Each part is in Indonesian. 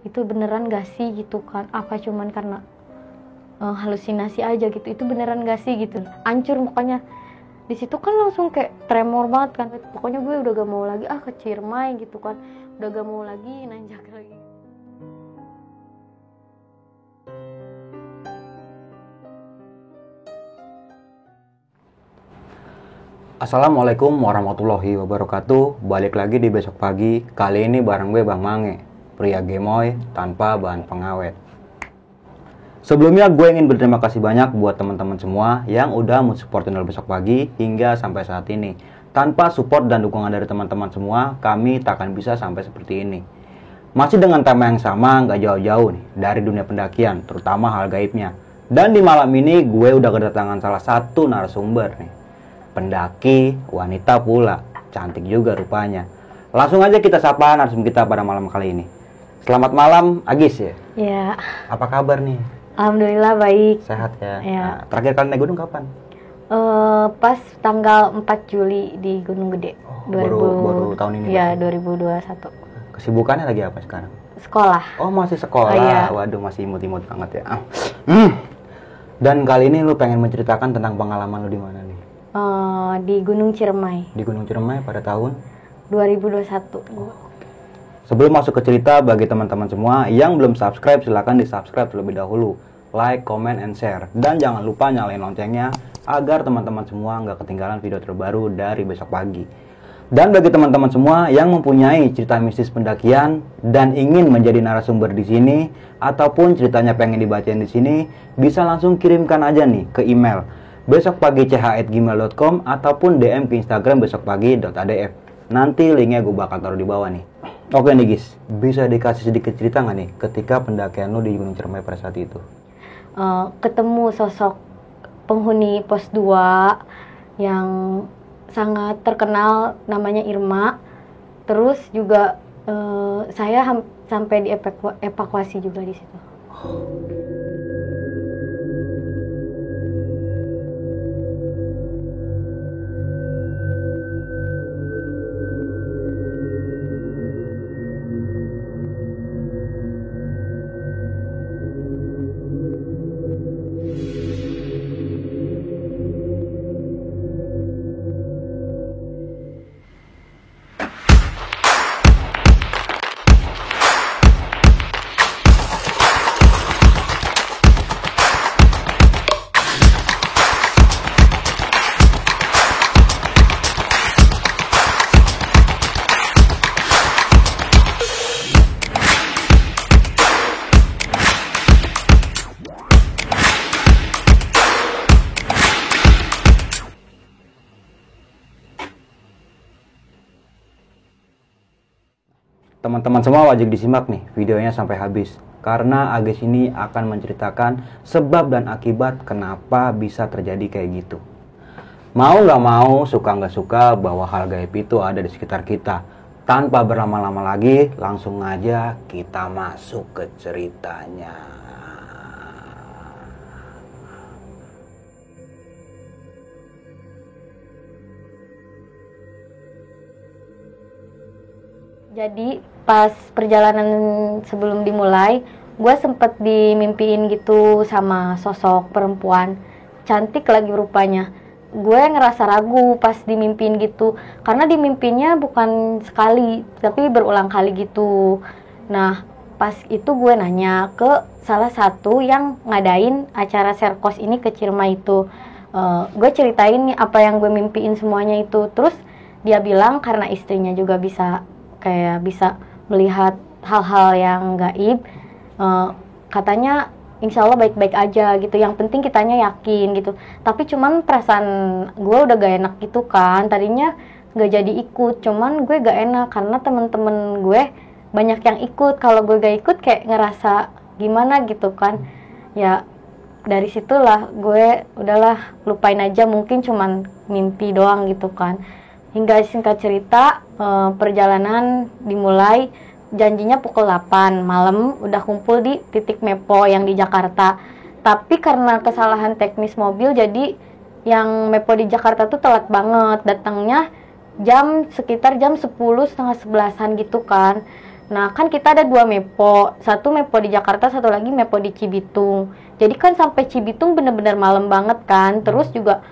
itu beneran gak sih gitu kan, apa cuman karena halusinasi aja gitu, itu beneran gak sih gitu. Hancur mukanya di situ kan, langsung kayak tremor banget kan. Pokoknya gue udah gak mau lagi ke Ciremai gitu kan, udah gak mau lagi nanjak lagi. Assalamualaikum warahmatullahi wabarakatuh. Balik lagi di Besok Pagi. Kali ini bareng gue Bang Mange, pria gemoy tanpa bahan pengawet. Sebelumnya gue ingin berterima kasih banyak buat teman-teman semua yang udah mensupport channel Besok Pagi hingga sampai saat ini. Tanpa support dan dukungan dari teman-teman semua, kami tak akan bisa sampai seperti ini. Masih dengan tema yang sama, gak jauh-jauh nih dari dunia pendakian, terutama hal gaibnya. Dan di malam ini gue udah kedatangan salah satu narasumber nih, pendaki wanita pula, cantik juga rupanya. Langsung aja kita sapa narasumber kita pada malam kali ini. Selamat malam Agis ya? Ya. Apa kabar nih? Alhamdulillah baik. Sehat ya? Ya. Nah, terakhir kali naik gunung kapan? Pas tanggal 4 Juli di Gunung Gede. Baru tahun ini? Ya, 2021. Kesibukannya lagi apa sekarang? Sekolah. Oh, masih sekolah? Iya. Waduh, masih imut-imut banget ya. Dan kali ini lu pengen menceritakan tentang pengalaman lu di mana nih? Di Gunung Ciremai. Di Gunung Ciremai pada tahun 2021. Sebelum masuk ke cerita, bagi teman-teman semua yang belum subscribe, silahkan di subscribe terlebih dahulu. Like, comment, and share. Dan jangan lupa nyalain loncengnya agar teman-teman semua nggak ketinggalan video terbaru dari Besok Pagi. Dan bagi teman-teman semua yang mempunyai cerita mistis pendakian dan ingin menjadi narasumber di sini, ataupun ceritanya pengen dibacain di sini, bisa langsung kirimkan aja nih ke email besokpagi@gmail.com ataupun DM ke Instagram besokpagi.adf. Nanti linknya gue bakal taruh di bawah nih. Oke nih guys, bisa dikasih sedikit cerita nggak nih ketika pendakian lo di Gunung Ciremai pada saat itu? Ketemu sosok penghuni pos 2 yang sangat terkenal, namanya Irma. Terus juga saya sampai dievakuasi juga di situ. Teman-teman semua wajib disimak nih videonya sampai habis, karena Agis ini akan menceritakan sebab dan akibat kenapa bisa terjadi kayak gitu. Mau nggak mau, suka nggak suka, bahwa hal gaib itu ada di sekitar kita. Tanpa berlama-lama lagi, langsung aja kita masuk ke ceritanya. Jadi pas perjalanan sebelum dimulai, gue sempet dimimpiin gitu sama sosok perempuan cantik lagi rupanya. Gue ngerasa ragu pas dimimpiin gitu, karena dimimpinya bukan sekali tapi berulang kali gitu. Nah pas itu gue nanya ke salah satu yang ngadain acara serkos ini ke Ciremai itu. Gue ceritain nih apa yang gue mimpiin semuanya itu. Terus dia bilang karena istrinya juga bisa melihat hal-hal yang gaib, katanya insya Allah baik-baik aja gitu, yang penting kitanya yakin gitu. Tapi cuman perasaan gue udah gak enak gitu kan, tadinya gak jadi ikut, cuman gue gak enak karena temen-temen gue banyak yang ikut. Kalau gue gak ikut kayak ngerasa gimana gitu kan. Ya dari situlah gue udahlah lupain aja, mungkin cuman mimpi doang gitu kan. Hingga singkat cerita, perjalanan dimulai, janjinya pukul 8 malam udah kumpul di titik Mepo yang di Jakarta. Tapi karena kesalahan teknis mobil, jadi yang Mepo di Jakarta tuh telat banget. Datangnya sekitar jam 10, setengah 11-an gitu kan. Nah kan kita ada 2 Mepo, satu Mepo di Jakarta, satu lagi Mepo di Cibitung. Jadi kan sampai Cibitung bener-bener malam banget kan. Terus juga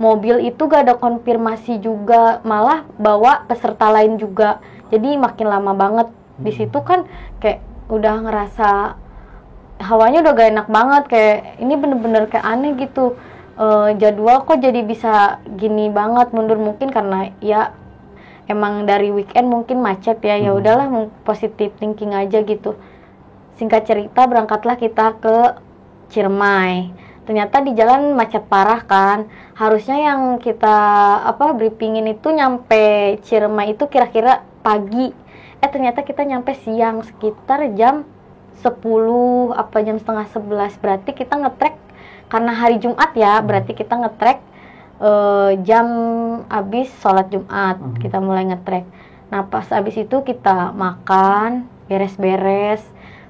mobil itu gak ada konfirmasi juga, malah bawa peserta lain juga. Jadi makin lama banget. Di situ kan kayak udah ngerasa hawanya udah gak enak banget, kayak ini bener-bener kayak aneh gitu. Jadwal kok jadi bisa gini banget mundur, mungkin karena ya emang dari weekend mungkin macet ya. Ya udahlah, positive thinking aja gitu. Singkat cerita berangkatlah kita ke Ciremai. Ternyata di jalan macet parah kan. Harusnya yang kita briefingin itu nyampe Ciremai itu kira-kira pagi. Ternyata kita nyampe siang, sekitar jam 10 jam setengah 11. Berarti kita ngetrek karena hari Jumat ya, berarti kita ngetrek jam abis sholat Jumat. Kita mulai ngetrek. Nah pas abis itu kita makan, beres-beres,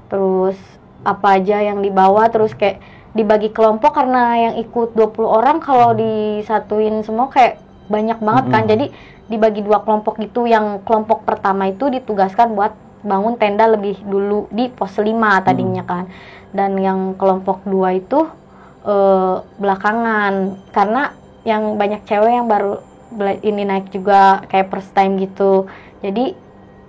terus apa aja yang dibawa, terus kayak dibagi kelompok karena yang ikut 20 orang, kalau disatuin semua kayak banyak banget kan. Jadi dibagi 2 kelompok gitu. Yang kelompok pertama itu ditugaskan buat bangun tenda lebih dulu di pos 5 tadinya kan. Dan yang kelompok 2 itu belakangan, karena yang banyak cewek yang baru ini naik juga kayak first time gitu. Jadi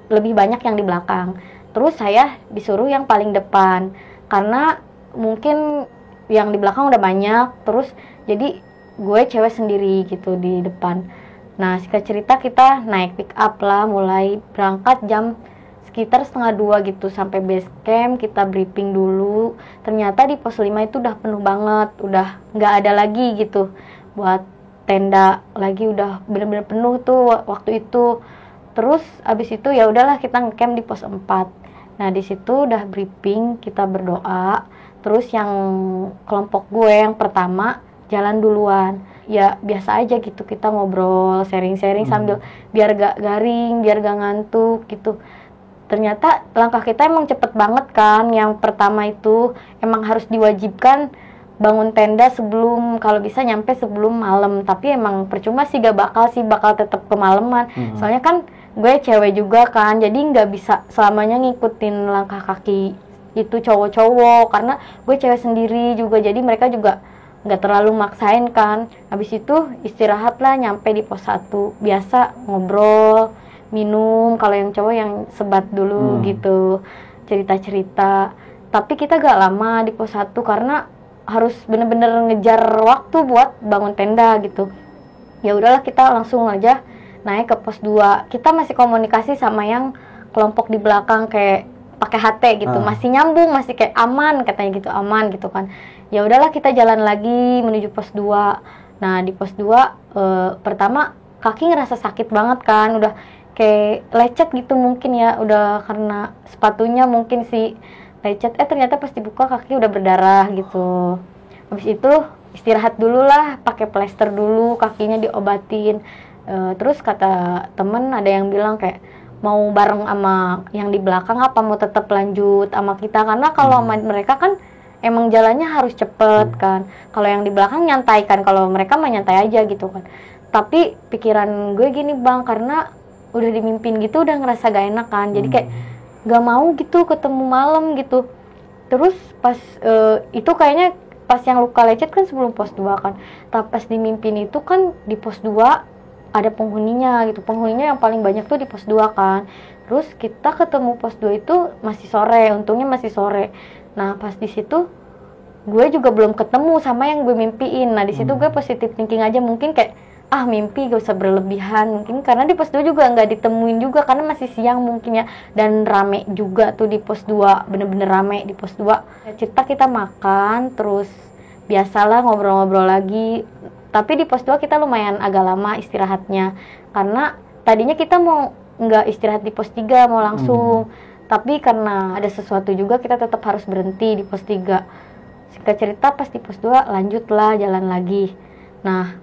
lebih banyak yang di belakang. Terus saya disuruh yang paling depan karena mungkin yang di belakang udah banyak, terus jadi gue cewek sendiri gitu di depan. Nah singkat cerita kita naik pick up lah, mulai berangkat jam sekitar setengah 2 gitu sampai base camp. Kita briefing dulu, ternyata di pos 5 itu udah penuh banget, udah nggak ada lagi gitu buat tenda lagi, udah bener-bener penuh tuh waktu itu. Terus abis itu ya udahlah kita ngecamp di pos 4. Nah di situ udah briefing, kita berdoa. Terus yang kelompok gue yang pertama jalan duluan. Ya biasa aja gitu, kita ngobrol, sharing-sharing sambil biar gak garing, biar gak ngantuk gitu. Ternyata langkah kita emang cepet banget kan. Yang pertama itu emang harus diwajibkan bangun tenda sebelum, kalau bisa nyampe sebelum malam. Tapi emang percuma sih, bakal tetap kemalaman. Soalnya kan gue cewek juga kan, jadi nggak bisa selamanya ngikutin langkah kaki itu cowok-cowok, karena gue cewek sendiri juga, jadi mereka juga nggak terlalu maksain kan. Habis itu istirahat lah, nyampe di pos 1 biasa ngobrol, minum. Kalau yang cowok yang sebat dulu gitu, cerita-cerita. Tapi kita gak lama di pos 1 karena harus bener-bener ngejar waktu buat bangun tenda gitu. Ya udahlah kita langsung aja naik ke pos 2. Kita masih komunikasi sama yang kelompok di belakang kayak pakai HT gitu. Masih nyambung, masih kayak aman katanya gitu, aman gitu kan. Ya udahlah kita jalan lagi menuju pos 2. Nah, di pos 2 pertama kaki ngerasa sakit banget kan, udah kayak lecet gitu mungkin ya, udah karena sepatunya mungkin sih lecet. Ternyata pas dibuka kaki udah berdarah gitu. Habis itu istirahat dulu lah, pakai plester dulu, kakinya diobatin. Terus kata temen ada yang bilang kayak mau bareng sama yang di belakang apa mau tetap lanjut sama kita, karena kalau sama mereka kan emang jalannya harus cepet kan. Kalau yang di belakang nyantai kan, kalau mereka mah nyantai aja gitu kan. Tapi pikiran gue gini bang, karena udah dimimpin gitu udah ngerasa gak enak kan, jadi kayak gak mau gitu ketemu malam gitu. Terus pas itu kayaknya pas yang luka lecet kan sebelum pos 2 kan. Tapi pas dimimpin itu kan di pos 2 ada penghuninya gitu. Penghuninya yang paling banyak tuh di pos 2 kan. Terus kita ketemu pos 2 itu masih sore, untungnya masih sore. Nah, pas di situ gue juga belum ketemu sama yang gue mimpiin. Nah, di situ gue positive thinking aja, mungkin kayak mimpi gak usah berlebihan, mungkin karena di pos 2 juga nggak ditemuin juga karena masih siang mungkin ya, dan rame juga tuh di pos 2, bener-bener rame di pos 2. Cerita kita makan, terus biasalah ngobrol-ngobrol lagi. Tapi di pos 2 kita lumayan agak lama istirahatnya, karena tadinya kita mau nggak istirahat di pos 3, mau langsung. Tapi karena ada sesuatu juga kita tetap harus berhenti di pos 3. Singkat cerita pas di pos 2 lanjutlah jalan lagi. Nah,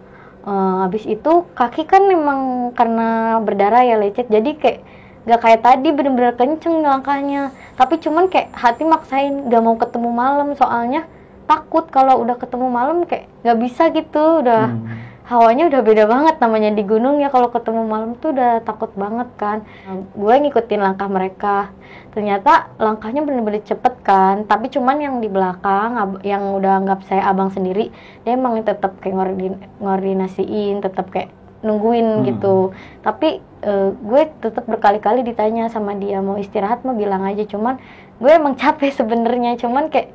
habis itu kaki kan memang karena berdarah ya lecet, jadi kayak gak kayak tadi bener-bener kenceng langkahnya. Tapi cuman kayak hati maksain gak mau ketemu malam, soalnya takut kalau udah ketemu malam kayak gak bisa gitu, udah hawanya udah beda banget, namanya di gunung ya, kalau ketemu malam tuh udah takut banget kan. Gue ngikutin langkah mereka, ternyata langkahnya bener-bener cepet kan, tapi cuman yang di belakang yang udah anggap saya abang sendiri, dia emang tetap kayak ngoordinasiin, tetap kayak nungguin gitu. Tapi gue tetap berkali-kali ditanya sama dia, mau istirahat mah bilang aja, cuman gue emang capek sebenarnya, cuman kayak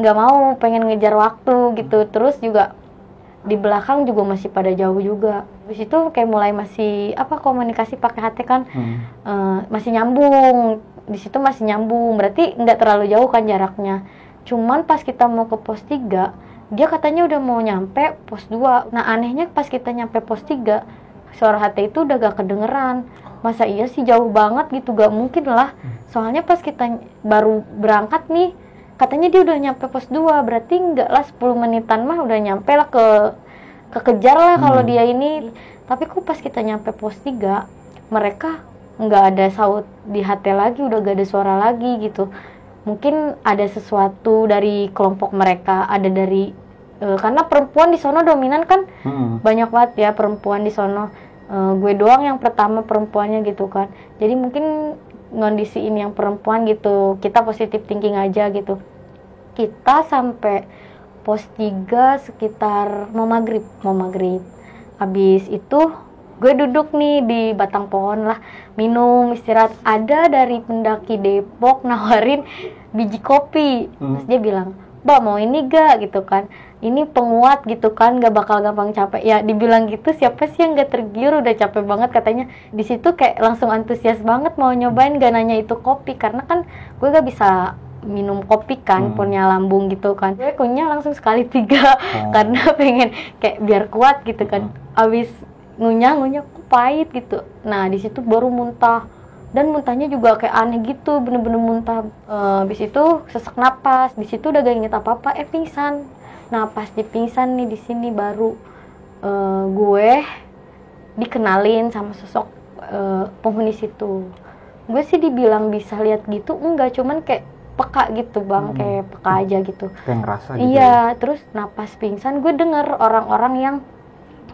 nggak mau, pengen ngejar waktu gitu. Terus juga di belakang juga masih pada jauh juga. Habis itu kayak mulai masih komunikasi pakai HT kan, masih nyambung. Di situ masih nyambung, berarti nggak terlalu jauh kan jaraknya. Cuman pas kita mau ke pos 3, dia katanya udah mau nyampe pos 2. Nah anehnya pas kita nyampe pos 3, suara HT itu udah gak kedengeran. Masa iya sih, jauh banget gitu, gak mungkin lah. Soalnya pas kita baru berangkat nih, katanya dia udah nyampe pos 2, berarti enggak lah 10 menitan mah udah nyampe lah, kekejar lah kalau dia ini. Tapi kok pas kita nyampe pos 3, mereka nggak ada saut di HT lagi, udah gak ada suara lagi gitu. Mungkin ada sesuatu dari kelompok mereka, ada dari karena perempuan di sono dominan kan, banyak banget ya perempuan di sono. Gue doang yang pertama perempuannya gitu kan, jadi mungkin ngondisiin yang perempuan gitu. Kita positif thinking aja gitu. Kita sampai pos 3 sekitar mau maghrib. Habis itu gue duduk nih di batang pohon lah, minum, istirahat. Ada dari pendaki Depok nawarin biji kopi. Terus dia bilang, "Mbak mau ini gak?" gitu kan. Ini penguat gitu kan, gak bakal gampang capek. Ya dibilang gitu, siapa sih yang gak tergiur, udah capek banget katanya. Di situ kayak langsung antusias banget mau nyobain, gak nanya itu kopi. Karena kan gue gak bisa minum kopi kan, punya lambung gitu kan. Gue kunyah langsung sekali 3 karena pengen kayak biar kuat gitu kan. Abis ngunyah kok pahit gitu. Nah di situ baru muntah, dan muntahnya juga kayak aneh gitu, bener-bener muntah. Habis itu sesak napas, di situ udah gak inget apa-apa, pingsan. Nah pas di pingsan nih, di sini baru gue dikenalin sama sosok penghuni situ. Gue sih dibilang bisa lihat gitu enggak, cuman kayak peka gitu bang, kayak peka aja gitu, kayak ngerasa gitu. Iya, terus napas pingsan gue denger orang-orang yang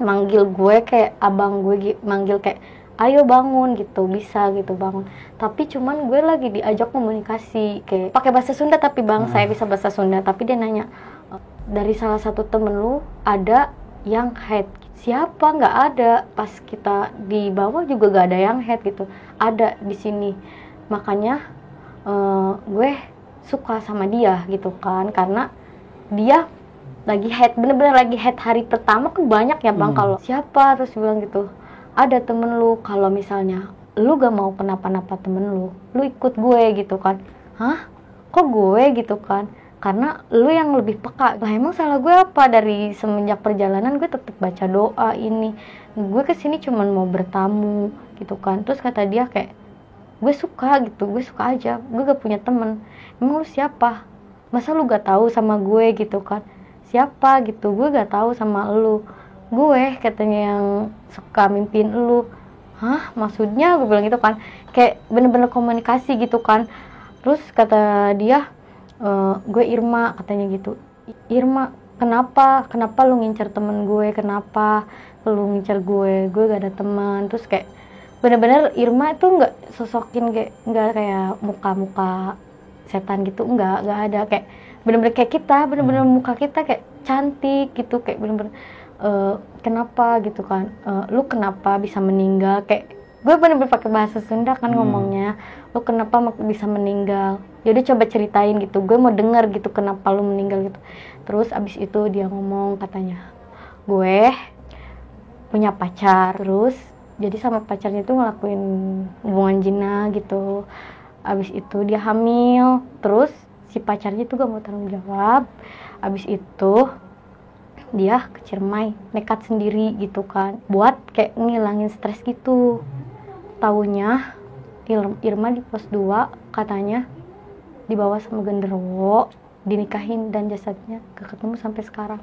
manggil gue, kayak abang gue manggil kayak ayo bangun gitu, bisa gitu bangun. Tapi cuman gue lagi diajak komunikasi kayak pakai bahasa Sunda, tapi bang saya bisa bahasa Sunda. Tapi dia nanya, dari salah satu temen lu ada yang head. Siapa? Nggak ada. Pas kita di bawah juga nggak ada yang head gitu, ada di sini. Makanya gue suka sama dia gitu kan, karena dia lagi head, bener-bener lagi head. Hari pertama kan banyak ya bang, kalau siapa terus bilang gitu, ada temen lu, kalau misalnya lu gak mau kenapa-napa temen lu ikut gue gitu kan. Hah? Kok gue gitu kan? Karena lu yang lebih peka. Lah emang salah gue apa? Dari semenjak perjalanan gue tetap baca doa ini. Gue kesini cuman mau bertamu gitu kan. Terus kata dia kayak, gue suka gitu, gue suka aja, gue gak punya temen. Emang lu siapa? Masa lu gak tahu sama gue gitu kan? Siapa gitu, gue gak tahu sama lu. Gue katanya yang suka mimpiin lu. Hah? Maksudnya? Gue bilang gitu kan, kayak bener-bener komunikasi gitu kan. Terus kata dia, gue Irma katanya gitu. Irma, kenapa lu ngincer temen gue? Kenapa lu ngincer gue gak ada teman. Terus kayak bener-bener Irma itu nggak sosokin kayak, nggak kayak muka-muka setan gitu, nggak ada, kayak bener-bener kayak kita, bener-bener muka kita kayak cantik gitu, kayak bener-bener kenapa gitu kan, lu kenapa bisa meninggal, kayak gue bener-bener pakai bahasa Sunda kan ngomongnya, lu kenapa bisa meninggal, jadi coba ceritain gitu, gue mau denger gitu kenapa lu meninggal gitu. Terus abis itu dia ngomong katanya, gue punya pacar, terus jadi sama pacarnya itu ngelakuin hubungan zina gitu. Abis itu dia hamil, terus si pacarnya itu gak mau tanggung jawab. Abis itu dia ke Ciremai, nekat sendiri gitu kan, buat kayak ngilangin stres gitu. Taunya Irma di pos 2 katanya dibawa sama genderuwo, dinikahin, dan jasadnya gak ketemu sampai sekarang.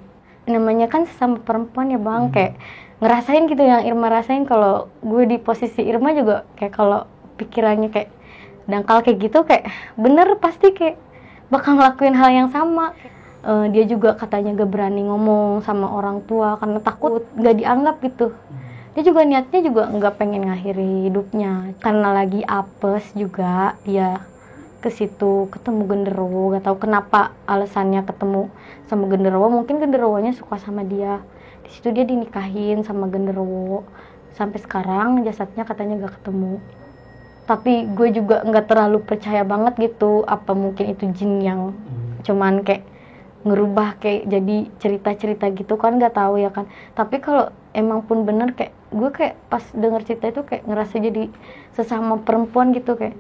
Namanya kan sesama perempuan ya bang, kayak ngerasain gitu yang Irma rasain. Kalau gue di posisi Irma juga kayak, kalau pikirannya kayak dangkal kayak gitu, kayak bener pasti kayak bakal ngelakuin hal yang sama. dia juga katanya gak berani ngomong sama orang tua karena takut gak dianggap gitu. Dia juga niatnya juga nggak pengen ngakhiri hidupnya karena lagi apes juga dia ke situ ketemu genderuwo. Gak tahu kenapa alasannya ketemu sama genderuwo, mungkin genderuwonya suka sama dia. Di situ dia dinikahin sama genderuwo, sampai sekarang jasadnya katanya gak ketemu. Tapi gue juga nggak terlalu percaya banget gitu, apa mungkin itu jin yang cuman kayak ngerubah kayak jadi cerita-cerita gitu kan, nggak tahu ya kan. Tapi kalau emang pun bener, kayak gue kayak pas denger cerita itu kayak ngerasa jadi sesama perempuan gitu, kayak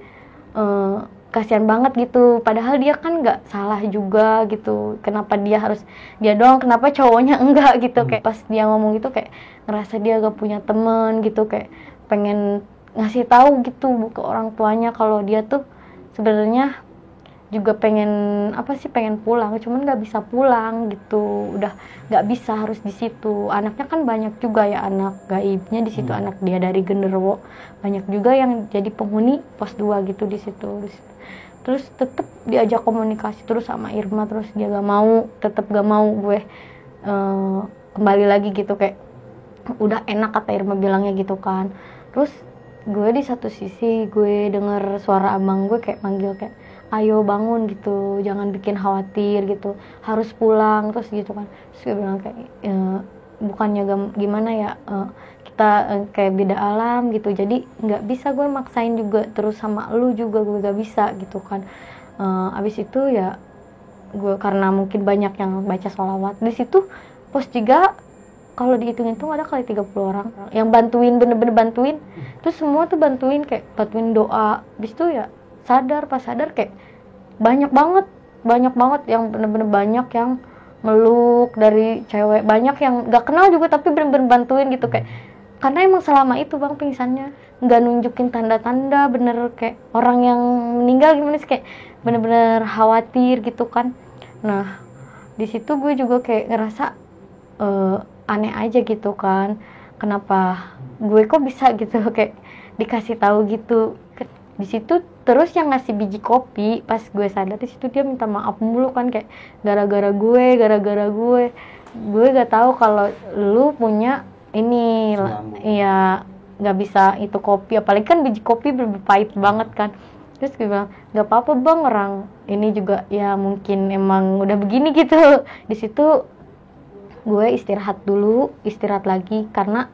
kasihan banget gitu, padahal dia kan nggak salah juga gitu. Kenapa dia harus dia doang, kenapa cowoknya enggak gitu. Kayak pas dia ngomong gitu kayak ngerasa dia gak punya temen gitu, kayak pengen ngasih tahu gitu ke orang tuanya kalau dia tuh sebenarnya juga pengen pengen pulang, cuman nggak bisa pulang gitu, udah nggak bisa, harus di situ. Anaknya kan banyak juga ya, anak gaibnya di situ, anak dia dari genderuwo banyak juga yang jadi penghuni pos 2 gitu di situ. Terus tetep diajak komunikasi terus sama Irma, terus dia tetep gak mau gue kembali lagi gitu, kayak udah enak kata Irma bilangnya gitu kan. Terus gue di satu sisi gue denger suara abang gue kayak manggil kayak ayo bangun gitu, jangan bikin khawatir gitu, harus pulang terus gitu kan. Terus gue bilang kayak bukannya gimana ya, kita kayak beda alam gitu, jadi nggak bisa gue maksain juga terus sama lu juga, gue gak bisa gitu kan. Abis itu ya gue karena mungkin banyak yang baca sholawat di situ pos 3, kalau dihitung-hitung ada kali 30 orang yang bantuin, bener-bener bantuin. Terus semua tuh bantuin bantuin doa. Habis itu ya pas sadar kayak banyak banget yang bener-bener banyak yang meluk dari cewek, banyak yang gak kenal juga tapi bener-bener bantuin gitu. Kayak karena emang selama itu bang pingsannya nggak nunjukin tanda-tanda, bener kayak orang yang meninggal gimana sih, kayak bener-bener khawatir gitu kan. Nah di situ gue juga kayak ngerasa aneh aja gitu kan, kenapa gue kok bisa gitu kayak dikasih tahu gitu di situ. Terus yang ngasih biji kopi pas gue sadar di situ dia minta maaf mulu kan, kayak gara-gara gue gak tahu kalau lu punya ini ya nggak bisa itu kopi, apalagi kan biji kopi pahit banget kan. Terus gue bilang nggak apa-apa bang, orang ini juga ya mungkin emang udah begini gitu. Di situ gue istirahat lagi karena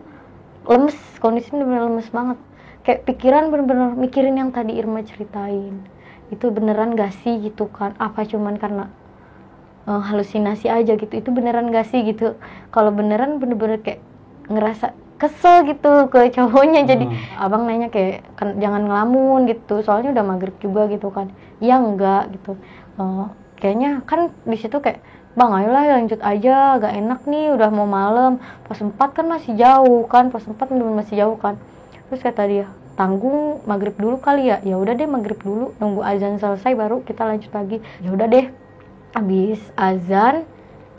lemes, kondisi bener-bener lemes banget, kayak pikiran bener-bener mikirin yang tadi Irma ceritain itu beneran gak sih gitu kan, apa cuman karena halusinasi aja gitu, itu beneran gak sih gitu. Kalau beneran bener-bener kayak ngerasa kesel gitu ke cowoknya. Jadi abang nanya kayak kan, jangan ngelamun gitu soalnya udah maghrib juga gitu kan. Ya enggak gitu, kayaknya kan di situ kayak bang ayolah lanjut aja, gak enak nih udah mau malam, pos 4 kan masih jauh kan, masih jauh kan. Terus kata dia tanggung maghrib dulu kali ya. Ya udah deh maghrib dulu, nunggu azan selesai baru kita lanjut lagi. Ya udah deh, habis azan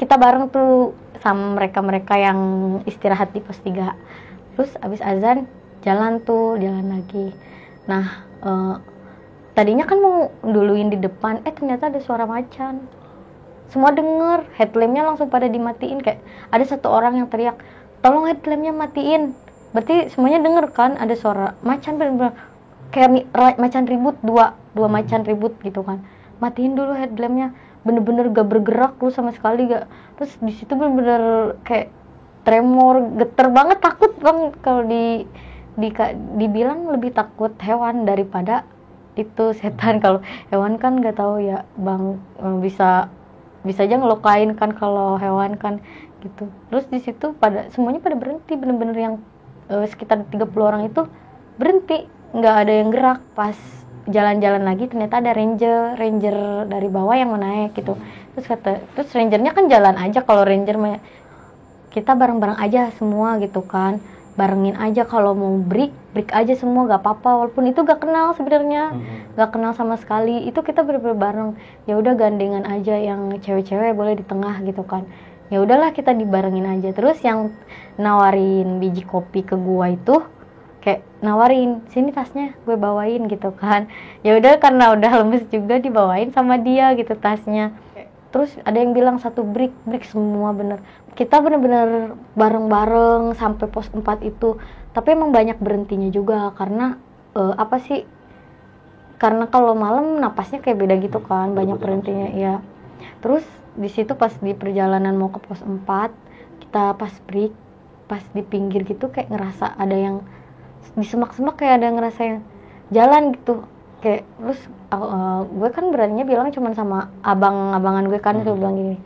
kita bareng tuh sama mereka yang istirahat di pos 3. Terus habis azan jalan lagi. Nah tadinya kan mau duluin di depan, ternyata ada suara macan. Semua denger, headlampnya langsung pada dimatiin. Kayak ada satu orang yang teriak, tolong headlampnya matiin. Berarti semuanya denger kan ada suara macan, bener-bener kayak macan ribut, dua macan ribut gitu kan. Matiin dulu headlampnya, bener-bener gak bergerak lu sama sekali gak. Terus di situ bener-bener kayak tremor, geter banget, takut bang. Kalau dibilang lebih takut hewan daripada itu setan. Kalau hewan kan gak tahu ya bang, bisa aja ngelukain kan kalau hewan kan gitu. Terus di situ semuanya pada berhenti, bener-bener yang sekitar 30 orang itu berhenti, nggak ada yang gerak. Pas jalan-jalan lagi ternyata ada ranger dari bawah yang mau naik gitu. Terus rangernya kan jalan aja, kalau ranger kita bareng-bareng aja semua gitu kan, barengin aja, kalau mau break aja semua gak apa-apa, walaupun itu gak kenal sebenarnya, gak kenal sama sekali. Itu kita bener-bener bareng, ya udah gandengan aja, yang cewek-cewek boleh di tengah gitu kan. Ya udahlah kita dibarengin aja. Terus yang nawarin biji kopi ke gua itu kayak nawarin, sini tasnya gue bawain gitu kan. Ya udah karena udah lemes juga dibawain sama dia gitu tasnya. terus ada yang bilang 1 break semua bener. Kita bener-bener bareng-bareng sampai pos 4 itu, tapi emang banyak berhentinya juga karena apa sih, karena kalau malam napasnya kayak beda gitu kan, banyak berhentinya ya. Terus di situ pas di perjalanan mau ke pos 4, kita pas break, pas di pinggir gitu kayak ngerasa ada yang di semak-semak, kayak ada yang ngerasain jalan gitu. Kayak terus gue kan beraninya bilang cuman sama abang-abangan gue kan, gue bilang gini,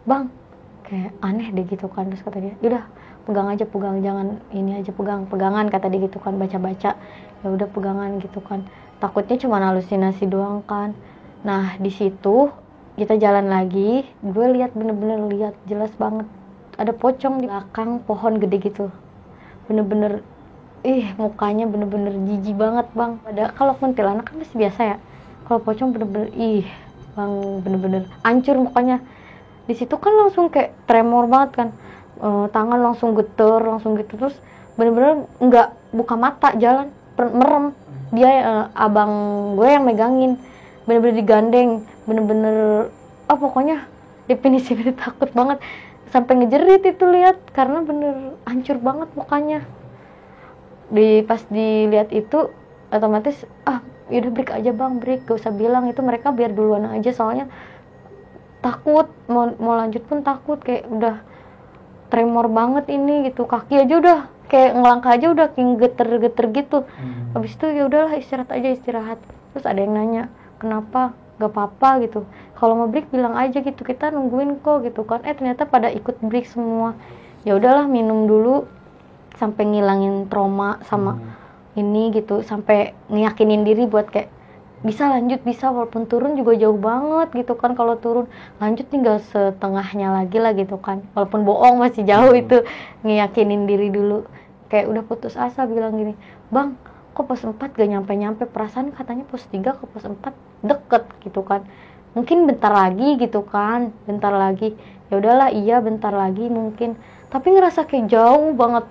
"Bang, kayak aneh deh," gitu kan. Terus kata dia, "Yaudah, pegang aja, pegang, jangan ini aja, pegangan," kata dia gitu kan, baca-baca. Ya udah pegangan gitu kan. Takutnya cuma halusinasi doang kan. Nah, di situ kita jalan lagi, gue lihat, bener-bener lihat jelas banget ada pocong di belakang pohon gede gitu. Bener-bener mukanya bener-bener jijik banget, Bang. Ada, kalau kuntilanak kan masih biasa ya, kalau pocong bener-bener Bang, bener-bener hancur mukanya. Di situ kan langsung kayak tremor banget kan, tangan langsung geter, langsung gitu. Terus bener-bener nggak buka mata, jalan merem. Dia abang gue yang megangin, bener-bener digandeng, bener-bener pokoknya definisi takut banget, sampai ngejerit itu lihat, karena bener hancur banget mukanya. Pas dilihat itu otomatis yaudah break aja, Bang, break, gak usah bilang itu, mereka biar duluan aja, soalnya takut mau lanjut pun takut, kayak udah tremor banget ini gitu, kaki aja udah kayak ngelangkah aja udah kayak geter-geter gitu. Habis itu ya udahlah, istirahat. Terus ada yang nanya, "Kenapa? Gak apa-apa gitu, kalau mau break bilang aja gitu, kita nungguin kok," gitu kan. Ternyata pada ikut break semua. Ya udahlah, minum dulu sampai ngilangin trauma sama ini gitu, sampai ngeyakinin diri buat kayak bisa lanjut, bisa, walaupun turun juga jauh banget gitu kan. Kalau turun lanjut tinggal setengahnya lagi lah gitu kan, walaupun bohong masih jauh. Itu ngeyakinin diri dulu. Kayak udah putus asa, bilang gini, "Bang, kok pos 4 gak nyampe-nyampe, perasaan katanya pos 3 ke pos 4 deket gitu kan, mungkin bentar lagi gitu kan, bentar lagi." Ya udahlah, iya bentar lagi mungkin, tapi ngerasa kayak jauh banget.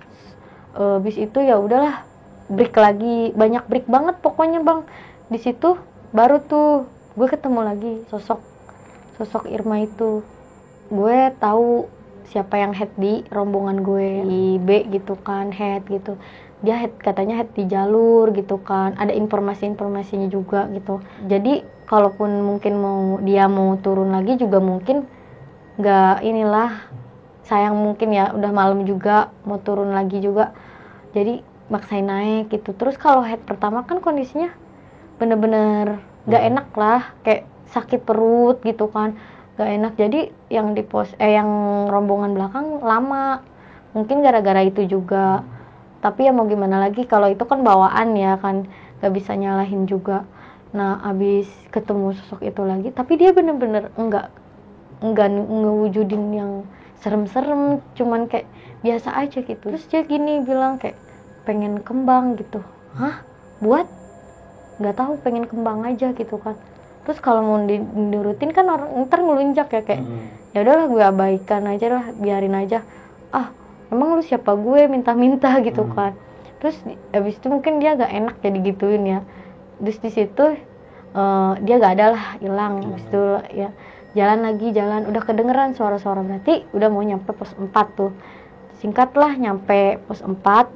Habis itu ya udahlah, break lagi, banyak break banget pokoknya, Bang. Di situ baru tuh gue ketemu lagi sosok Irma itu. Gue tahu siapa yang head di rombongan gue di B gitu kan, head gitu. Dia head, katanya head di jalur gitu kan, ada informasinya juga gitu. Jadi kalaupun mungkin dia mau turun lagi juga mungkin nggak, inilah, sayang mungkin ya, udah malam juga, mau turun lagi juga, jadi maksain naik gitu. Terus kalau head pertama kan kondisinya bener-bener gak enak lah, kayak sakit perut gitu kan, gak enak. Jadi yang yang rombongan belakang lama, mungkin gara-gara itu juga. Tapi ya mau gimana lagi, kalau itu kan bawaan ya kan, gak bisa nyalahin juga. Nah, abis ketemu sosok itu lagi, tapi dia bener-bener enggak ngewujudin yang serem-serem, cuman kayak biasa aja gitu. Terus dia gini bilang kayak pengen kembang gitu. Hah? Buat? Nggak tahu, pengen kembang aja gitu kan. Terus kalau mau dinurutin kan orang ntar ngelunjak ya, kayak ya udahlah, gue abaikan aja lah, biarin aja. Emang lu siapa gue minta-minta gitu kan. Terus abis itu mungkin dia gak enak jadi gituin ya. Terus di situ dia gak ada lah, hilang. Abis itu ya jalan, udah kedengeran suara-suara, berarti udah mau nyampe pos 4 tuh. Singkatlah, nyampe pos 4,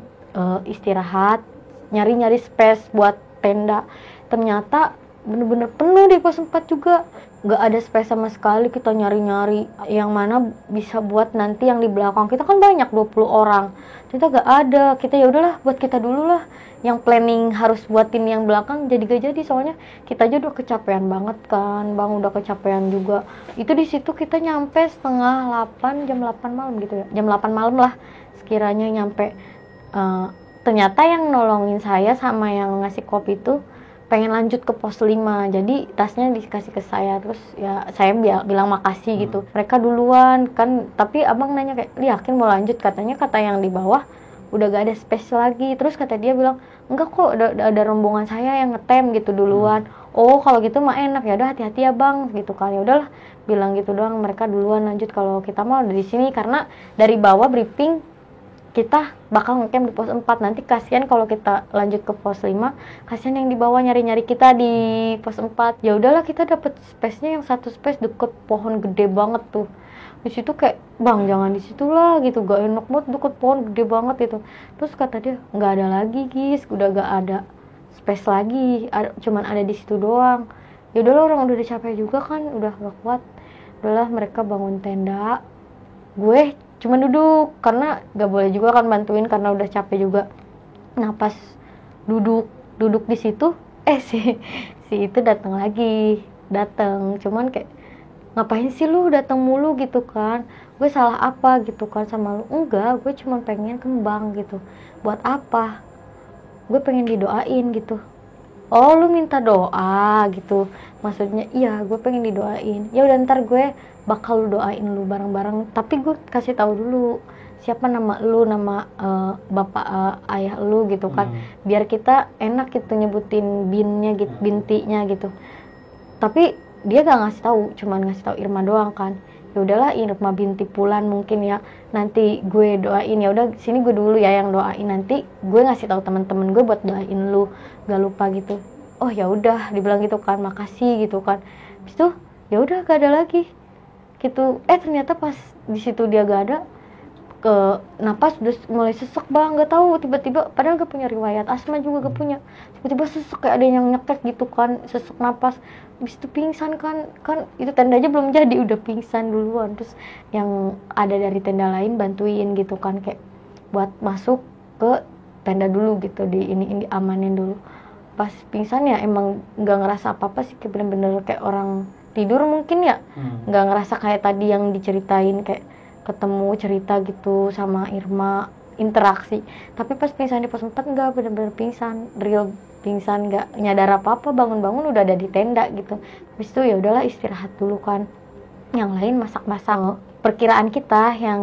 istirahat, nyari-nyari space buat tenda. Ternyata bener-bener penuh di pos 4 juga, gak ada space sama sekali. Kita nyari-nyari yang mana bisa buat nanti yang di belakang kita, kan banyak 20 orang, ternyata gak ada. Kita ya udahlah, buat kita dulu lah, yang planning harus buatin yang belakang jadi gak jadi, soalnya kita aja udah kecapean banget kan, Bang, udah kecapean juga. Itu di situ kita nyampe setengah 8, jam 8 malam gitu ya, jam 8 malam lah sekiranya nyampe. Ternyata yang nolongin saya sama yang ngasih kopi itu pengen lanjut ke pos 5, jadi tasnya dikasih ke saya. Terus ya saya bilang makasih gitu, mereka duluan kan. Tapi abang nanya kayak, "Yakin mau lanjut?" Katanya kata yang di bawah udah gak ada space lagi. Terus kata dia bilang, "Enggak kok, ada rombongan saya yang ngetem gitu duluan." "Oh, kalau gitu mah enak, ya udah hati-hati ya, Bang," gitu kan. Ya udahlah, bilang gitu doang, mereka duluan lanjut, kalau kita mau dari sini. Karena dari bawah briefing kita bakal ngecamp di pos 4. Nanti kasihan kalau kita lanjut ke pos 5, kasihan yang di bawah nyari-nyari kita di pos 4. Ya udahlah, kita dapet space-nya yang satu space deket pohon gede banget tuh. Di situ kayak, bang jangan di situ lah gitu, gak enak banget deket pohon gede banget itu. Terus kata dia, nggak ada lagi guys, udah gak ada space lagi, cuman ada di situ doang. Ya udahlah, orang udah capek juga kan, udah gak kuat. Udahlah, mereka bangun tenda, gue cuma duduk karena gak boleh juga kan bantuin karena udah capek juga. Nah pas duduk di situ, si itu datang lagi, cuman kayak, ngapain sih lu datang mulu gitu kan, gue salah apa gitu kan sama lu? Enggak, gue cuma pengen kembang gitu. Buat apa? Gue pengen didoain gitu. Oh lu minta doa gitu, maksudnya iya gue pengen didoain. Ya udah, ntar gue bakal doain lu bareng-bareng, tapi gue kasih tahu dulu siapa nama lu, nama bapak ayah lu gitu kan, biar kita enak gitu nyebutin binnya gitu, bintinya gitu. Tapi dia gak ngasih tahu, cuman ngasih tahu Irma doang kan. Ya udahlah, Irma binti Pulan mungkin ya, nanti gue doain. Ya udah, sini gue dulu ya yang doain, nanti gue ngasih tahu teman-teman gue buat doain lu, gak lupa gitu. Oh ya udah, dibilang gitu kan, makasih gitu kan. Habis itu ya udah gak ada lagi gitu. Ternyata pas di situ dia gak ada, ke napas udah mulai sesek bang, nggak tahu tiba-tiba, padahal gak punya riwayat asma juga, gak punya, tiba-tiba sesek kayak ada yang nyekek gitu kan, sesek napas. Habis itu pingsan kan itu tenda aja belum jadi udah pingsan duluan. Terus yang ada dari tenda lain bantuin gitu kan, kayak buat masuk ke tenda dulu gitu, ini amanin dulu. Pas pingsan ya emang nggak ngerasa apa-apa sih, kayak bener-bener kayak orang tidur mungkin ya, nggak ngerasa kayak tadi yang diceritain kayak ketemu cerita gitu sama Irma, interaksi. Tapi pas pingsan di pos 4 enggak, bener-bener pingsan, real pingsan, nggak nyadar apa-apa, bangun-bangun udah ada di tenda gitu. Habis itu ya udahlah istirahat dulu kan, yang lain masak-masak. Perkiraan kita yang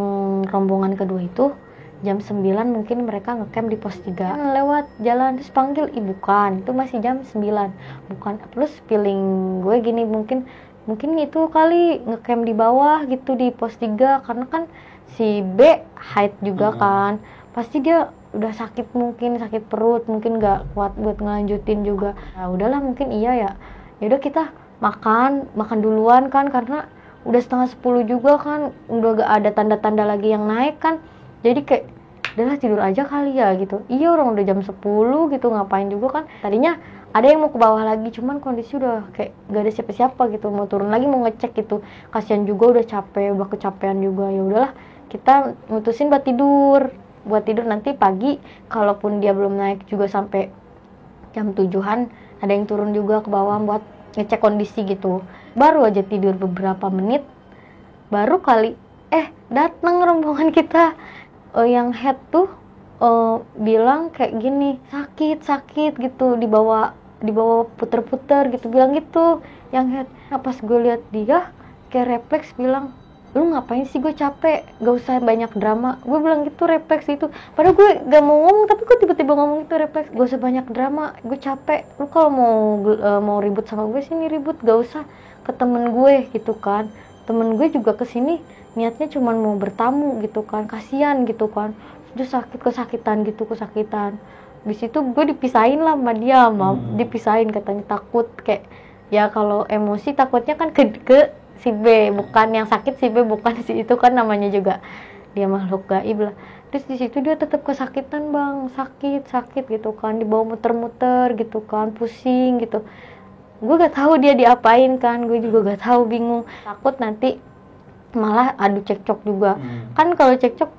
rombongan kedua itu jam 9 mungkin mereka ngecamp di pos 3. Lewat jalan terus panggil, bukan, itu masih jam 9 bukan. Plus feeling gue gini, mungkin itu kali ngecamp di bawah gitu di pos 3, karena kan si B haid juga kan, pasti dia udah sakit, mungkin sakit perut, mungkin nggak kuat buat ngelanjutin juga. Nah udahlah, mungkin iya ya. Ya udah, kita makan duluan kan, karena udah setengah 10 juga kan, udah gak ada tanda-tanda lagi yang naik kan. Jadi kayak udahlah tidur aja kali ya gitu. Iya, orang udah jam 10 gitu, ngapain juga kan. Tadinya ada yang mau ke bawah lagi, cuman kondisi udah kayak gak ada siapa-siapa gitu, mau turun lagi mau ngecek gitu, kasihan juga, udah capek, udah kecapean juga. Ya udahlah, kita mutusin buat tidur nanti pagi, kalaupun dia belum naik juga sampai jam 7-an, ada yang turun juga ke bawah buat ngecek kondisi gitu. Baru aja tidur beberapa menit, baru kali datang rombongan kita. Yang head tuh bilang kayak gini, sakit gitu, dibawa puter-puter gitu, bilang gitu yang head. Nah, pas gue lihat dia kayak refleks bilang, lu ngapain sih, gue capek, gak usah banyak drama. Gue bilang gitu, refleks itu, padahal gue gak mau ngomong, tapi gue tiba-tiba ngomong itu, refleks, gak usah banyak drama, gue capek. Lu kalau mau ribut sama gue sini ribut, gak usah ke temen gue gitu kan. Temen gue juga kesini niatnya cuma mau bertamu gitu kan, kasihan gitu kan, terus kesakitan. Di situ gue dipisahin lah sama dia, dipisahin, katanya takut, kayak ya kalau emosi takutnya kan ke si B, bukan yang sakit si B, bukan si itu kan, namanya juga dia makhluk gaib lah. Terus di situ dia tetap kesakitan bang, sakit gitu kan, dibawa muter-muter gitu kan, pusing gitu. Gue gak tahu dia diapain kan, gue juga gak tahu, bingung, takut nanti malah adu cekcok juga. Kan kalau cekcok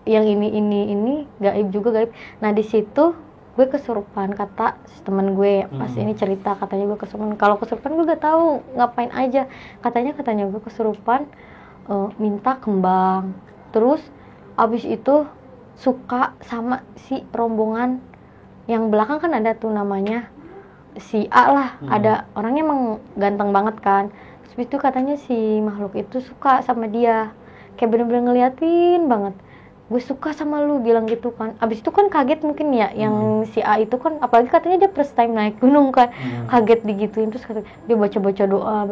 yang ini gaib juga gaib. Nah di situ gue kesurupan, kata teman gue pas ini cerita, katanya gue kesurupan. Kalau kesurupan gue gak tahu ngapain aja, katanya gue kesurupan minta kembang. Terus abis itu suka sama si rombongan yang belakang, kan ada tuh namanya si A lah, ada orangnya emang ganteng banget kan. Terus itu katanya si makhluk itu suka sama dia, kayak bener-bener ngeliatin banget. gue suka sama lu, bilang gitu kan. Abis itu kan kaget mungkin ya, yang si A itu kan, apalagi katanya dia first time naik gunung kan, kaget digituin. Terus kata dia baca-baca doa,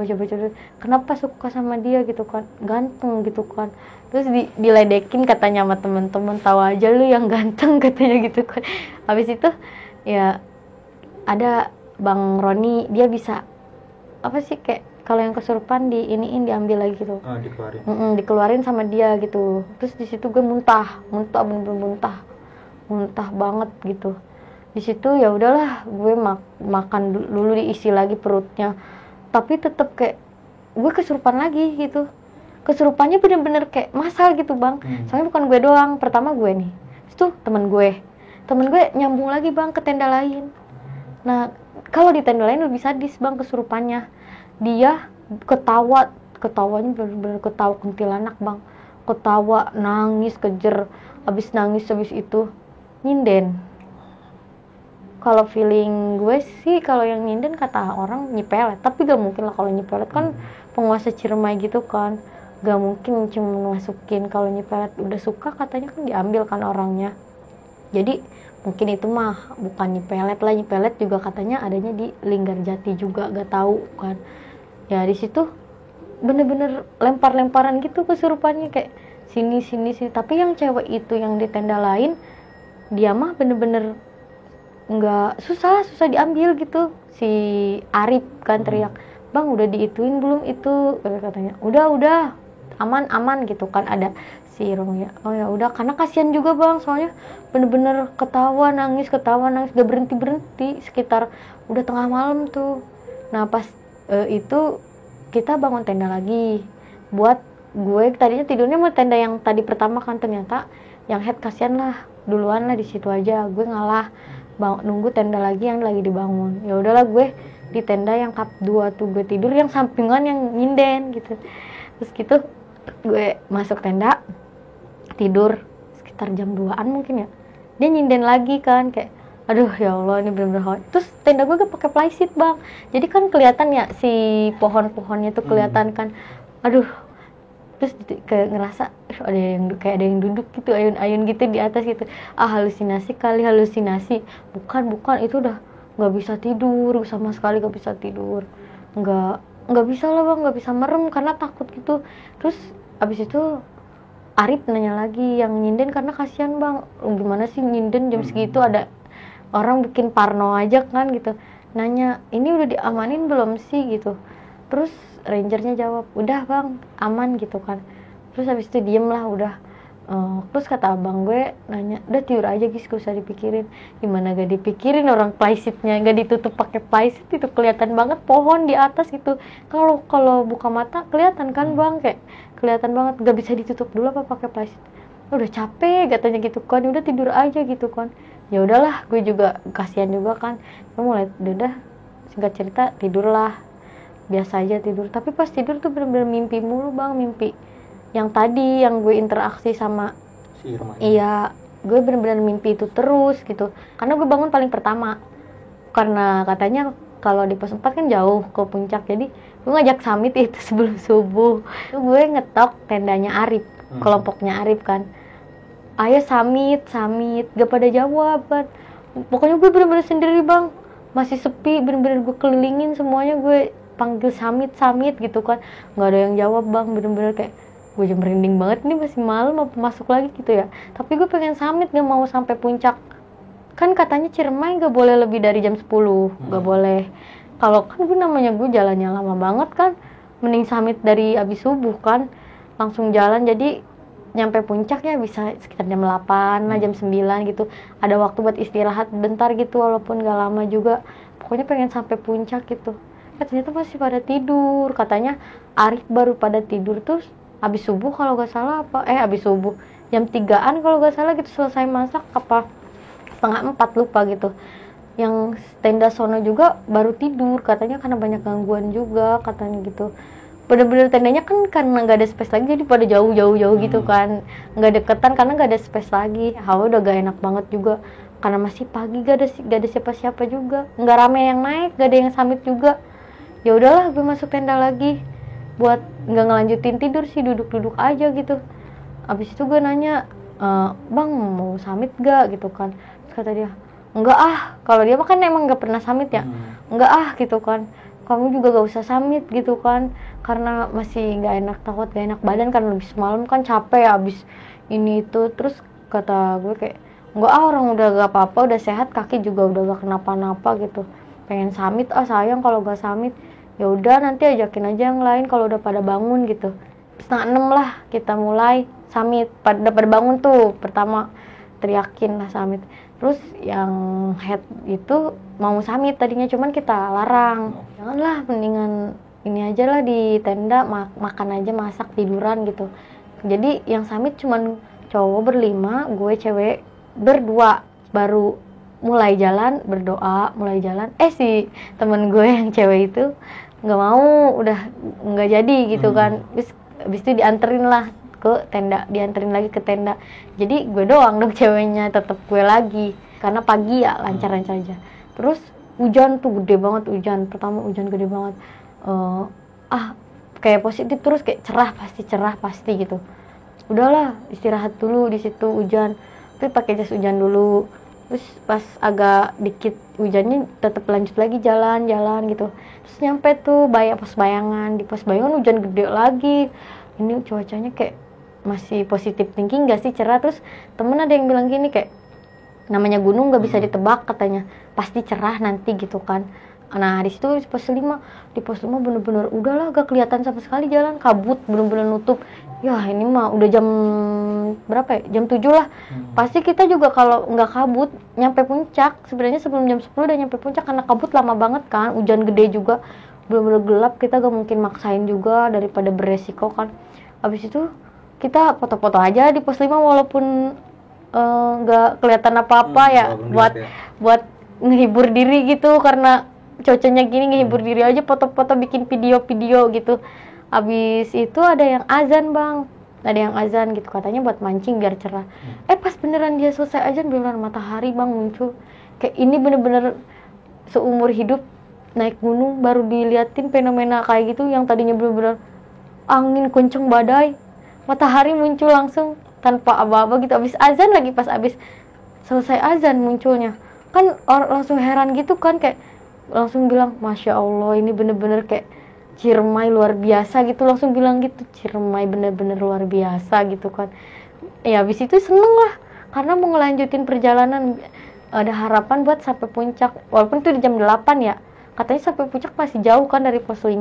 kenapa suka sama dia gitu kan, ganteng gitu kan. Terus diledekin katanya sama temen-temen, tahu aja lu yang ganteng katanya gitu kan. Abis itu ya ada Bang Roni, dia bisa apa sih, kayak kalau yang kesurupan diambil lagi gitu. Dikeluarin. Dikeluarin sama dia gitu. Terus di situ gue muntah, bener-bener muntah banget gitu. Di situ ya udahlah, gue makan dulu, diisi lagi perutnya. Tapi tetep kayak gue kesurupan lagi gitu. Kesurupannya bener-bener kayak masal gitu bang. Soalnya bukan gue doang, pertama gue nih, itu temen gue nyambung lagi bang ke tenda lain. Nah kalau di tenda lain lebih sadis bang kesurupannya. Dia ketawanya bener-bener ketawa kuntilanak bang, ketawa nangis kejer. Abis itu nyinden. Kalau feeling gue sih, kalau yang nyinden kata orang nyipelet, tapi gak mungkin lah. Kalau nyipelet kan penguasa Ciremai gitu kan, gak mungkin cuma masukin. Kalau nyipelet udah suka katanya kan diambil kan orangnya. Jadi mungkin itu mah bukan nyipelet lah. Nyipelet juga katanya adanya di Linggarjati juga, gak tahu kan. Ya di situ bener-bener lempar-lemparan gitu kesurupannya, kayak sini. Tapi yang cewek itu yang di tenda lain, dia mah bener-bener nggak, susah diambil gitu. Si Arif kan teriak, bang udah diituin belum itu, katanya udah aman gitu kan. Ada si Romi, oh ya udah, karena kasihan juga bang, soalnya bener-bener ketawa nangis gak berhenti sekitar udah tengah malam tuh. Nah pas itu kita bangun tenda lagi. Buat gue tadinya tidurnya mau tenda yang tadi pertama kan, ternyata yang head kasihan lah, duluan lah di situ aja. Gue ngalah nunggu tenda lagi yang lagi dibangun. Ya udahlah, gue di tenda yang kap 2 tuh gue tidur, yang sampingan yang nyinden gitu. Terus gitu gue masuk tenda tidur sekitar jam 2-an mungkin ya, dia nyinden lagi kan, kayak aduh ya Allah ini bener-bener. Terus tenda gue gak pakai plywood bang, jadi kan kelihatan ya si pohon-pohonnya tuh kelihatan kan. Aduh, terus kayak ngerasa ada yang duduk gitu, ayun-ayun gitu di atas gitu. Halusinasi, bukan itu udah nggak bisa tidur sama sekali, nggak bisa tidur, nggak bisa lah bang, nggak bisa merem karena takut gitu. Terus abis itu Arif nanya lagi yang nyinden, karena kasihan bang, gimana sih nyinden jam segitu, ada orang bikin parno aja kan gitu. Nanya, ini udah diamanin belum sih gitu. Terus rangernya jawab, udah bang, aman gitu kan. Terus habis itu diem lah udah. Terus kata abang gue nanya, udah tidur aja guys, gak usah dipikirin. Gimana gak dipikirin, orang plywoodnya gak ditutup pakai plywood, itu kelihatan banget pohon di atas gitu. Kalau buka mata kelihatan kan bang, kayak kelihatan banget. Gak bisa ditutup dulu apa pakai plywood. Udah capek katanya gitu kan, udah tidur aja gitu kan. Ya udahlah, gue juga kasihan juga kan. Gue mulai udah singkat cerita tidurlah, biasa aja tidur. Tapi pas tidur tuh bener-bener mimpi mulu bang, mimpi yang tadi yang gue interaksi sama si Irma. Iya, gue bener-bener mimpi itu terus gitu. Karena gue bangun paling pertama, karena katanya kalau di pos 4 kan jauh ke puncak, jadi gue ngajak Samit itu sebelum subuh. Itu gue ngetok tendanya Arif, kelompoknya Arif kan. Ayo Samit, gak pada jawab kan. Pokoknya gue bener-bener sendiri bang, masih sepi, bener-bener gue kelilingin semuanya, gue panggil Samit gitu kan. Gak ada yang jawab bang, bener-bener kayak gue aja merinding banget, ini masih malam apa masuk lagi gitu ya. Tapi gue pengen Samit, gak mau sampai puncak. Kan katanya Ciremai gak boleh lebih dari jam 10, gak boleh. Kalau kan gue namanya gue jalannya lama banget kan, mending Samit dari abis subuh kan, langsung jalan. Jadi nyampe puncak ya bisa sekitar jam 8 lah, jam 9 gitu. Ada waktu buat istirahat bentar gitu, walaupun gak lama juga. Pokoknya pengen sampai puncak gitu. Ternyata masih pada tidur. Katanya Arif baru pada tidur tuh abis subuh kalau gak salah, abis subuh jam 3-an kalau gak salah gitu, selesai masak apa setengah 4 lupa gitu. Yang tenda sono juga baru tidur katanya, karena banyak gangguan juga katanya gitu. Bener-bener tendanya kan karena gak ada space lagi, jadi pada jauh gitu kan, gak deketan karena gak ada space lagi. Hawa udah gak enak banget juga karena masih pagi, gak ada siapa-siapa juga, gak rame yang naik, gak ada yang Samit juga. Ya udahlah, gue masuk tenda lagi buat nggak ngelanjutin tidur sih, duduk aja gitu. Abis itu gue nanya, bang mau summit gak gitu kan. Terus kata dia, enggak ah, kalau dia mah kan emang gak pernah summit ya, enggak ah gitu kan, kamu juga gak usah summit gitu kan, karena masih gak enak, takut gak enak badan kan, habis semalam kan capek ya, habis ini itu. Terus kata gue kayak, enggak ah, orang udah gak apa-apa, udah sehat, kaki juga udah gak kenapa-napa gitu, pengen summit ah, sayang kalau gak summit. Ya udah nanti ajakin aja yang lain kalau udah pada bangun gitu. 5:30 lah kita mulai summit, udah pada bangun tuh pertama, teriakin lah summit. Terus yang head itu mau summit tadinya, cuman kita larang, janganlah, mendingan ini aja lah di tenda, makan aja, masak, tiduran gitu. Jadi yang summit cuman cowok berlima, gue cewek berdua, baru mulai jalan, berdoa, mulai jalan. Si temen gue yang cewek itu nggak mau, udah nggak jadi gitu kan. Terus abis itu dianterin lah ke tenda, dianterin lagi ke tenda. Jadi gue doang dong ceweknya, tetep gue lagi karena pagi ya, lancar-lancar aja. Terus hujan tuh gede banget, hujan pertama, hujan gede banget. Kayak positif terus, kayak cerah pasti gitu. Udahlah istirahat dulu di situ, hujan, tapi pakai jas hujan dulu. Terus pas agak dikit hujannya tetap lanjut lagi jalan gitu. Terus nyampe tuh pos bayangan, di pos bayangan hujan gede lagi. Ini cuacanya kayak masih positif thinking gak sih, cerah. Terus temen ada yang bilang gini, kayak namanya gunung gak bisa ditebak katanya, pasti cerah nanti gitu kan. Nah di situ di pos 5 bener-bener udahlah gak kelihatan sama sekali jalan, kabut bener-bener nutup. Ya ini mah udah jam berapa ya, jam 7 lah. Pasti kita juga kalau nggak kabut nyampe puncak, sebenarnya sebelum jam 10 udah nyampe puncak, karena kabut lama banget kan, hujan gede juga, bener-bener gelap, kita gak mungkin maksain juga daripada beresiko kan. Habis itu kita foto-foto aja di pos 5 walaupun nggak kelihatan apa-apa ya, buat ngehibur diri gitu, karena cuacanya gini, ngehibur diri aja, foto-foto, bikin video-video gitu. Habis itu ada yang azan bang, ada yang azan gitu, katanya buat mancing biar cerah. Pas beneran dia selesai azan, beneran matahari bang muncul. Kayak ini bener-bener seumur hidup naik gunung baru diliatin fenomena kayak gitu, yang tadinya bener-bener angin kenceng badai, matahari muncul langsung tanpa aba-aba gitu. Abis azan lagi, pas abis selesai azan munculnya kan, orang langsung heran gitu kan, kayak langsung bilang masya Allah, ini bener-bener kayak Ciremai luar biasa gitu, langsung bilang gitu, Ciremai bener-bener luar biasa gitu kan. Ya abis itu seneng lah, karena mau ngelanjutin perjalanan, ada harapan buat sampai puncak, walaupun itu di jam 8 ya, katanya sampai puncak masih jauh kan dari pos 5.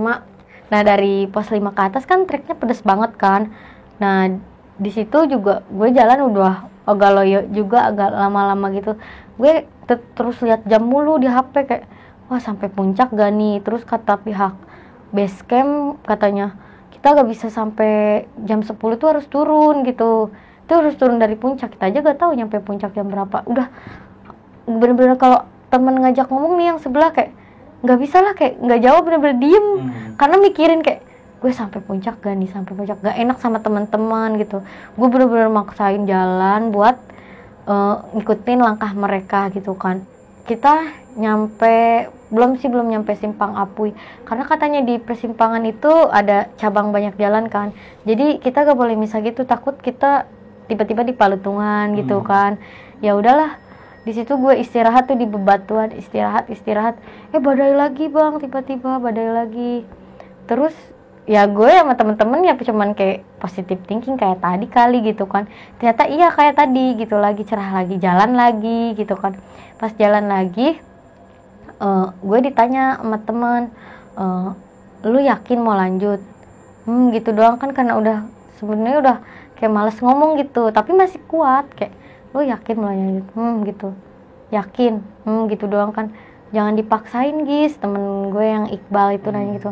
Nah dari pos 5 ke atas kan treknya pedes banget kan. Nah di situ juga gue jalan udah agak loyo juga, agak lama-lama gitu. Gue terus lihat jam mulu di HP, kayak wah sampai puncak gak nih. Terus kata pihak base camp katanya kita gak bisa sampai jam 10 tuh harus turun gitu. Itu harus turun dari puncak, kita aja gak tahu nyampe puncak jam berapa. Udah bener-bener kalau temen ngajak ngomong nih yang sebelah, kayak nggak bisa lah, kayak nggak jawab, bener-bener diem. Karena mikirin kayak gue sampai puncak gak nih, sampai puncak gak enak sama teman-teman gitu. Gue bener-bener maksain jalan buat ngikutin langkah mereka gitu kan. Kita nyampe, belum nyampe Simpang Apuy, karena katanya di persimpangan itu ada cabang banyak jalan kan, jadi kita gak boleh misah gitu, takut kita tiba-tiba di Palutungan gitu kan. Ya udahlah, di situ gue istirahat tuh di bebatuan, istirahat badai lagi bang, tiba-tiba badai lagi. Terus ya gue sama temen-temen ya cuman kayak positive thinking kayak tadi kali gitu kan, ternyata iya kayak tadi gitu, lagi cerah lagi, jalan lagi gitu kan. Pas jalan lagi gue ditanya sama temen, lu yakin mau lanjut? Gitu doang kan, karena udah sebenarnya udah kayak males ngomong gitu, tapi masih kuat kayak, lu yakin mau lanjut? Gitu, yakin, gitu doang kan, jangan dipaksain guys. Temen gue yang Iqbal itu nanya gitu,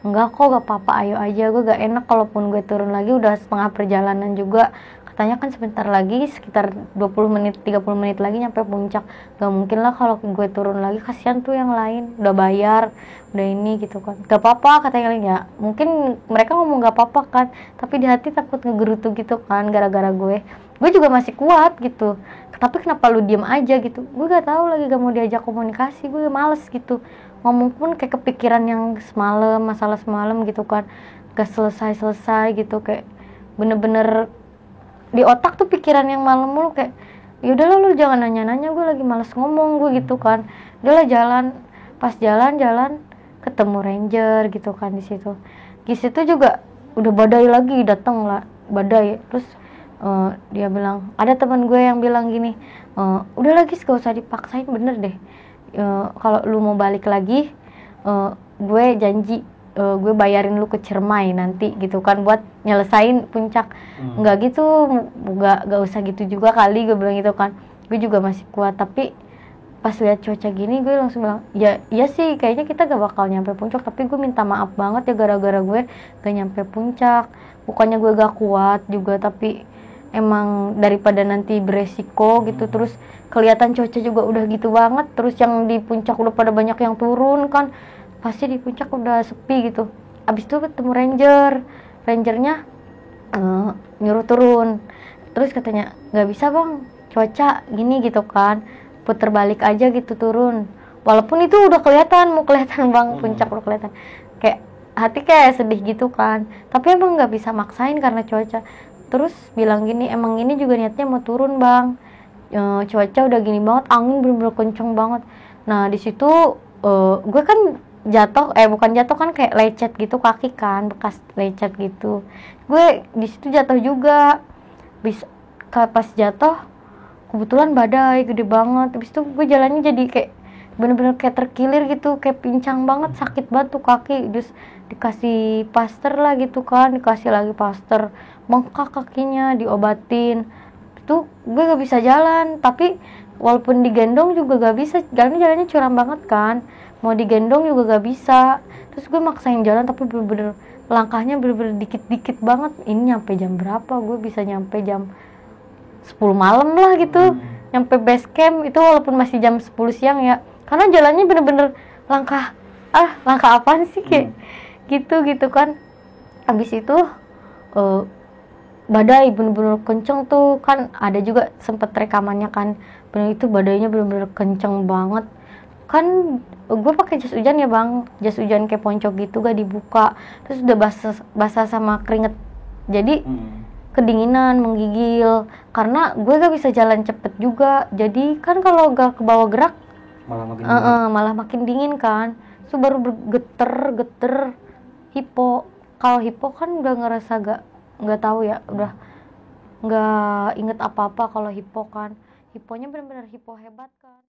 enggak kok, gak apa-apa, ayo aja. Gue gak enak kalaupun gue turun lagi, udah setengah perjalanan juga. Katanya kan sebentar lagi, sekitar 20 menit, 30 menit lagi nyampe puncak. Gak mungkin lah kalau gue turun lagi, kasihan tuh yang lain, udah bayar, udah ini gitu kan. Gak apa-apa katanya, ya mungkin mereka ngomong gak apa-apa kan, tapi di hati takut ngegerutu gitu kan, gara-gara gue juga masih kuat gitu. Tapi kenapa lu diem aja gitu? Gue gak tahu lagi, gak mau diajak komunikasi, gue males gitu. Ngomong pun kayak kepikiran yang semalam, masalah semalam gitu kan, gak selesai gitu, kayak bener-bener di otak tuh pikiran yang malam mulu kayak ya udahlah lu jangan nanya-nanya, gue lagi males ngomong gue gitu kan. Udahlah jalan, pas jalan ketemu ranger gitu kan di situ. Di situ juga udah badai lagi, datang lah badai. Terus dia bilang, ada teman gue yang bilang gini, udah lagi gak usah dipaksain, bener deh. Kalau lu mau balik lagi, gue janji gue bayarin lu ke Ciremai nanti gitu kan buat nyelesain puncak. Nggak gitu, nggak usah gitu juga kali, gue bilang gitu kan. Gue juga masih kuat, tapi pas lihat cuaca gini gue langsung bilang ya iya sih kayaknya kita gak bakal nyampe puncak, tapi gue minta maaf banget ya gara-gara gue gak nyampe puncak. Bukannya gue gak kuat juga, tapi emang daripada nanti beresiko gitu. Terus kelihatan cuaca juga udah gitu banget, terus yang di puncak udah pada banyak yang turun kan, pasti di puncak udah sepi gitu. Abis itu ketemu rangernya nyuruh turun, terus katanya nggak bisa bang, cuaca gini gitu kan, puter balik aja gitu turun. Walaupun itu udah kelihatan, mau kelihatan bang, puncak udah kelihatan. Kayak hati kayak sedih gitu kan, tapi emang nggak bisa maksain karena cuaca. Terus bilang gini, emang ini juga niatnya mau turun bang, cuaca udah gini banget, angin bener-bener kenceng banget. Nah di situ gue kan jatuh, bukan jatuh kan, kayak lecet gitu kaki kan, bekas lecet gitu. Gue di situ jatuh juga. Pas jatuh kebetulan badai gede banget. Habis itu gue jalannya jadi kayak bener-bener kayak terkilir gitu, kayak pincang banget, sakit banget tuh kaki. Terus dikasih plaster lah gitu kan, dikasih lagi plaster, bengkak kakinya, diobatin. Itu gue gak bisa jalan, tapi walaupun digendong juga gak bisa, jalannya curam banget kan, mau digendong juga gak bisa. Terus gue maksain jalan, tapi bener-bener langkahnya bener-bener dikit-dikit banget. Ini nyampe jam berapa? Gue bisa nyampe jam 10 malam lah gitu, nyampe base camp itu walaupun masih jam 10 siang ya, karena jalannya bener-bener langkah apaan sih kayak gitu kan. Habis itu badai bener-bener kenceng tuh kan, ada juga sempet rekamannya kan, bener itu badainya bener-bener kenceng banget kan. Gue pakai jas hujan ya bang, jas hujan kayak ponco gitu gak dibuka, terus udah basah sama keringet, jadi kedinginan, menggigil, karena gue gak bisa jalan cepet juga. Jadi kan kalau gak kebawa gerak malah makin dingin kan. So baru geter hipo. Kalau hipo kan udah ngerasa gak tahu ya, udah nggak inget apa-apa kalau hipo kan. Hiponya benar-benar hipo hebat kan.